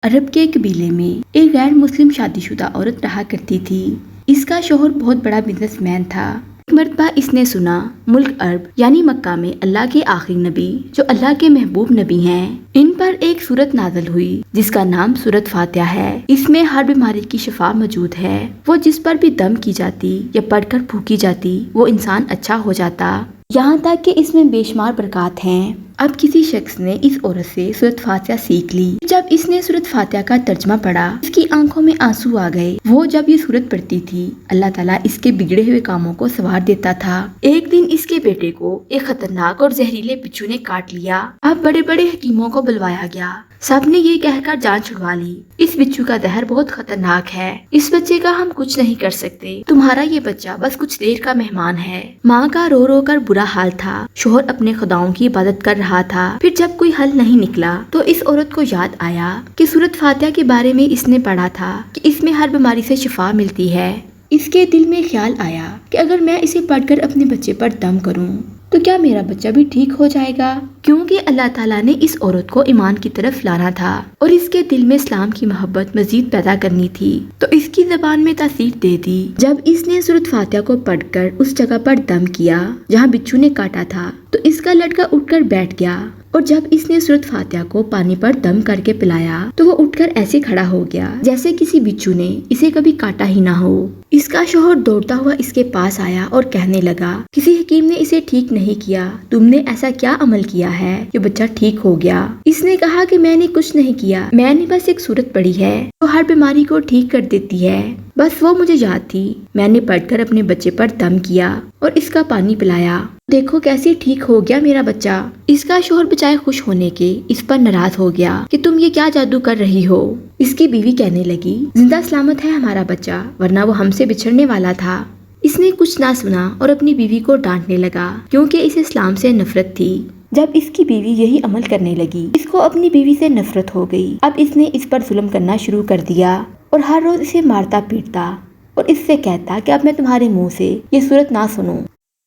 عرب کے قبیلے میں ایک غیر مسلم شادی شدہ عورت رہا کرتی تھی۔ اس کا شوہر بہت بڑا بزنس مین تھا۔ ایک مرتبہ اس نے سنا ملک عرب یعنی مکہ میں اللہ کے آخری نبی جو اللہ کے محبوب نبی ہیں، ان پر ایک سورت نازل ہوئی جس کا نام سورت فاتحہ ہے۔ اس میں ہر بیماری کی شفا موجود ہے۔ وہ جس پر بھی دم کی جاتی یا پڑھ کر پھونکی جاتی وہ انسان اچھا ہو جاتا، یہاں تک کہ اس میں بے شمار برکات ہیں۔ اب کسی شخص نے اس عورت سے سورت فاتحہ سیکھ لی۔ جب اس نے سورت فاتحہ کا ترجمہ پڑھا اس کی آنکھوں میں آنسو آ گئے۔ وہ جب یہ سورت پڑھتی تھی اللہ تعالیٰ اس کے بگڑے ہوئے کاموں کو سنوار دیتا تھا۔ ایک دن اس کے بیٹے کو ایک خطرناک اور زہریلے بچھو نے کاٹ لیا۔ اب بڑے بڑے حکیموں کو بلوایا گیا، سب نے یہ کہہ کر جان چھڑوا لی اس بچھو کا زہر بہت خطرناک ہے، اس بچے کا ہم کچھ نہیں کر سکتے، تمہارا یہ بچہ بس کچھ دیر کا مہمان ہے۔ ماں کا رو رو کر برا حال تھا، شوہر اپنے خداؤں کی عبادت کر رہا تھا۔ پھر جب کوئی حل نہیں نکلا تو اس عورت کو یاد آیا کہ سورت فاتحہ کے بارے میں اس نے پڑھا تھا کہ اس میں ہر بیماری سے شفا ملتی ہے۔ اس کے دل میں خیال آیا کہ اگر میں اسے پڑھ کر اپنے بچے پر دم کروں تو کیا میرا بچہ بھی ٹھیک ہو جائے گا، کیونکہ اللہ تعالیٰ نے اس عورت کو ایمان کی طرف لانا تھا اور اس کے دل میں اسلام کی محبت مزید پیدا کرنی تھی، تو اس کی زبان میں تاثیر دے دی۔ جب اس نے سورت فاتحہ کو پڑھ کر اس جگہ پر دم کیا جہاں بچھو نے کاٹا تھا تو اس کا لڑکا اٹھ کر بیٹھ گیا، اور جب اس نے سورت فاتحہ کو پانی پر دم کر کے پلایا تو وہ اٹھ کر ایسے کھڑا ہو گیا جیسے کسی بچھو نے اسے کبھی کاٹا ہی نہ ہو۔ اس کا شوہر دوڑتا ہوا اس کے پاس آیا اور کہنے لگا کسی حکیم نے اسے ٹھیک نہیں کیا، تم نے ایسا کیا عمل کیا ہے کہ بچہ ٹھیک ہو گیا؟ اس نے کہا کہ میں نے کچھ نہیں کیا، میں نے بس ایک سورت پڑھی ہے جو ہر بیماری کو ٹھیک کر دیتی ہے، بس وہ مجھے یاد تھی، میں نے پڑھ کر اپنے بچے پر دم کیا اور اس کا پانی پلایا، دیکھو کیسے ٹھیک ہو گیا میرا بچہ۔ اس کا شوہر بچائے خوش ہونے کے اس پر ناراض ہو گیا کہ تم یہ کیا جادو کر رہی ہو۔ اس کی بیوی کہنے لگی زندہ سلامت ہے ہمارا بچہ، ورنہ وہ ہم سے بچھڑنے والا تھا۔ اس نے کچھ نہ سنا اور اپنی بیوی کو ڈانٹنے لگا کیونکہ اسے اسلام سے نفرت تھی۔ جب اس کی بیوی یہی عمل کرنے لگی اس کو اپنی بیوی سے نفرت ہو گئی۔ اب اس نے اس پر ظلم کرنا شروع کر دیا اور ہر روز اسے مارتا پیٹتا اور اس سے کہتا کہ اب میں تمہارے منہ سے یہ سورت نہ سنوں،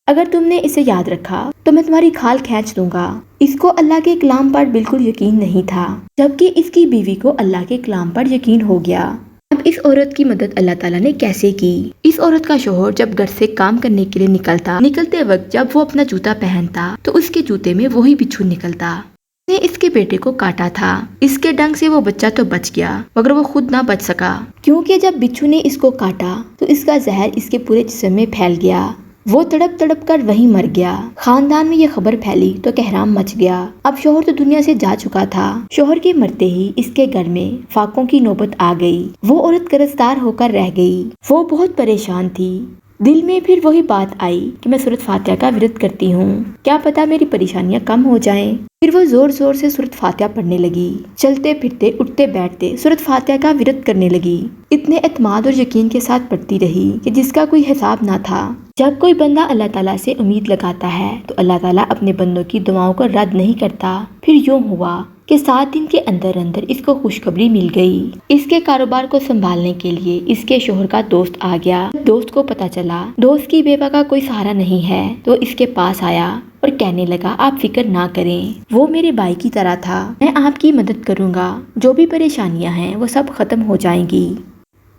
اگر تم نے اسے یاد رکھا تو میں تمہاری کھال کھینچ دوں گا۔ اس کو اللہ کے کلام پر بالکل یقین نہیں تھا، جبکہ اس کی بیوی کو اللہ کے کلام پر یقین ہو گیا۔ اب اس عورت کی مدد اللہ تعالیٰ نے کیسے کی؟ اس عورت کا شوہر جب گھر سے کام کرنے کے لیے نکلتے وقت جب وہ اپنا جوتا پہنتا تو اس کے جوتے میں وہی بچھو نکلتا۔ اس نے اس کے بیٹے کو کاٹا تھا، اس کے ڈنگ سے وہ بچہ تو بچ گیا مگر وہ خود نہ بچ سکا، کیونکہ جب بچھو نے اس کو کاٹا تو اس کا زہر اس کے پورے جسم میں پھیل گیا۔ وہ تڑپ تڑپ کر وہیں مر گیا۔ خاندان میں یہ خبر پھیلی تو کہرام مچ گیا۔ اب شوہر تو دنیا سے جا چکا تھا۔ شوہر کے مرتے ہی اس کے گھر میں فاقوں کی نوبت آ گئی۔ وہ عورت قرضدار ہو کر رہ گئی۔ وہ بہت پریشان تھی۔ دل میں پھر وہی بات آئی کہ میں سورت فاتحہ کا ورد کرتی ہوں، کیا پتا میری پریشانیاں کم ہو جائیں۔ پھر وہ زور زور سے سورت فاتحہ پڑھنے لگی، چلتے پھرتے اٹھتے بیٹھتے سورت فاتحہ کا ورد کرنے لگی، اتنے اعتماد اور یقین کے ساتھ پڑھتی رہی کہ جس کا کوئی حساب نہ تھا۔ جب کوئی بندہ اللہ تعالیٰ سے امید لگاتا ہے تو اللہ تعالیٰ اپنے بندوں کی دعاؤں کو رد نہیں کرتا۔ پھر یوں ہوا کہ 7 دن کے اندر اس کو خوشخبری مل گئی۔ اس کے کاروبار کو سنبھالنے کے لیے اس کے شوہر کا دوست آ گیا۔ دوست کو پتا چلا دوست کی بیوہ کا کوئی سہارا نہیں ہے تو اس کے پاس آیا اور کہنے لگا آپ فکر نہ کریں، وہ میرے بھائی کی طرح تھا، میں آپ کی مدد کروں گا، جو بھی پریشانیاں ہیں وہ سب ختم ہو جائیں گی۔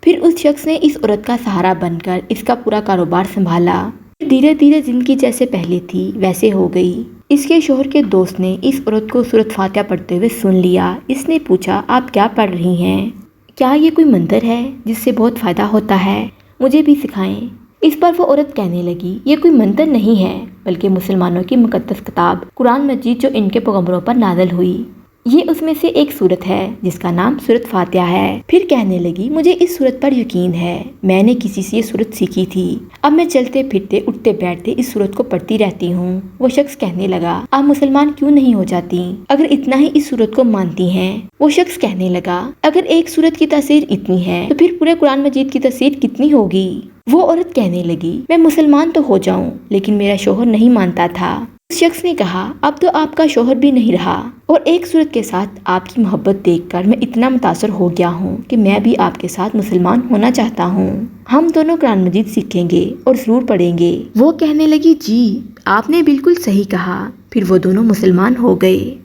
پھر اس شخص نے اس عورت کا سہارا بن کر اس کا پورا کاروبار سنبھالا۔ دھیرے دھیرے زندگی جیسے پہلے تھی ویسے ہو گئی۔ اس کے شوہر کے دوست نے اس عورت کو سورت فاتحہ پڑھتے ہوئے سن لیا۔ اس نے پوچھا آپ کیا پڑھ رہی ہیں؟ کیا یہ کوئی منتر ہے جس سے بہت فائدہ ہوتا ہے؟ مجھے بھی سکھائیں۔ اس پر وہ عورت کہنے لگی یہ کوئی منتر نہیں ہے بلکہ مسلمانوں کی مقدس کتاب قرآن مجید جو ان کے پیغمبروں پر نازل ہوئی، یہ اس میں سے ایک سورت ہے جس کا نام سورت فاتحہ ہے۔ پھر کہنے لگی مجھے اس سورت پر یقین ہے، میں نے کسی سے یہ سورت سیکھی تھی، اب میں چلتے پھرتے اٹھتے بیٹھتے اس سورت کو پڑھتی رہتی ہوں۔ وہ شخص کہنے لگا آپ مسلمان کیوں نہیں ہو جاتی اگر اتنا ہی اس سورت کو مانتی ہیں؟ وہ شخص کہنے لگا اگر ایک سورت کی تاثیر اتنی ہے تو پھر پورے قرآن مجید کی تاثیر کتنی ہوگی؟ وہ عورت کہنے لگی میں مسلمان تو ہو جاؤں لیکن میرا شوہر نہیں مانتا تھا۔ اس شخص نے کہا اب تو آپ کا شوہر بھی نہیں رہا اور ایک صورت کے ساتھ آپ کی محبت دیکھ کر میں اتنا متاثر ہو گیا ہوں کہ میں بھی آپ کے ساتھ مسلمان ہونا چاہتا ہوں، ہم دونوں قرآن مجید سیکھیں گے اور ضرور پڑھیں گے۔ وہ کہنے لگی جی آپ نے بالکل صحیح کہا۔ پھر وہ دونوں مسلمان ہو گئے۔